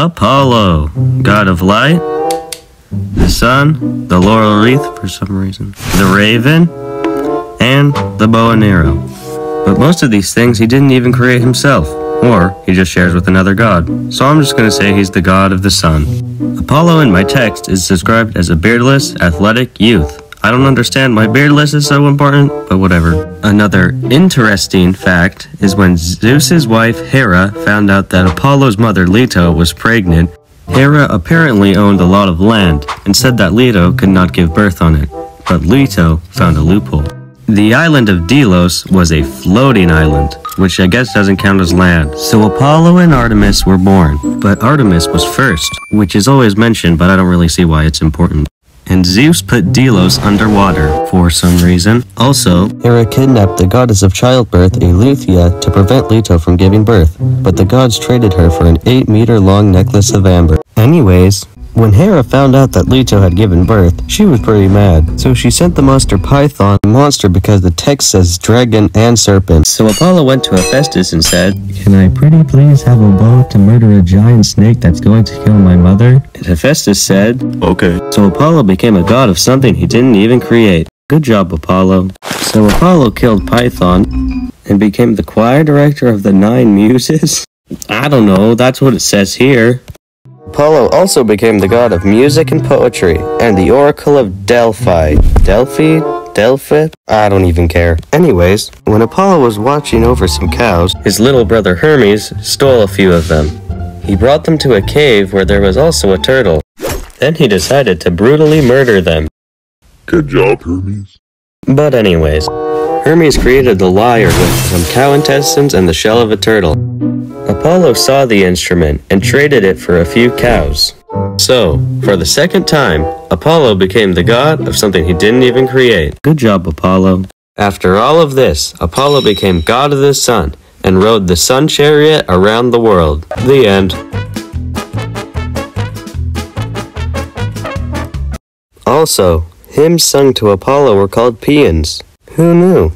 Apollo, god of light, the sun, the laurel wreath for some reason, the raven, and the bow and arrow. But most of these things he didn't even create himself, or he just shares with another god. So I'm just going to say he's the god of the sun. Apollo in my text is described as a beardless, athletic youth. I don't understand why beardless is so important, but whatever. Another interesting fact is when Zeus's wife Hera found out that Apollo's mother Leto was pregnant, Hera apparently owned a lot of land and said that Leto could not give birth on it, but Leto found a loophole. The island of Delos was a floating island, which I guess doesn't count as land. So Apollo and Artemis were born, but Artemis was first, which is always mentioned, but I don't really see why it's important. And Zeus put Delos underwater for some reason. Also, Hera kidnapped the goddess of childbirth, Eileithyia, to prevent Leto from giving birth, but the gods traded her for an 8-meter-long necklace of amber. Anyways, when Hera found out that Leto had given birth, she was pretty mad. So she sent the monster Python, a monster because the text says dragon and serpent. So Apollo went to Hephaestus and said, "Can I pretty please have a bow to murder a giant snake that's going to kill my mother?" And Hephaestus said, "Okay." So Apollo became a god of something he didn't even create. Good job, Apollo. So Apollo killed Python and became the choir director of the 9 Muses? I don't know, that's what it says here. Apollo also became the god of music and poetry, and the oracle of Delphi. Delphi? I don't even care. Anyways, when Apollo was watching over some cows, his little brother Hermes stole a few of them. He brought them to a cave where there was also a turtle. Then he decided to brutally murder them. Good job, Hermes. But anyways, Hermes created the lyre with some cow intestines and the shell of a turtle. Apollo saw the instrument and traded it for a few cows. So, for the second time, Apollo became the god of something he didn't even create. Good job, Apollo. After all of this, Apollo became god of the sun and rode the sun chariot around the world. The end. Also, hymns sung to Apollo were called paeans. Who knew?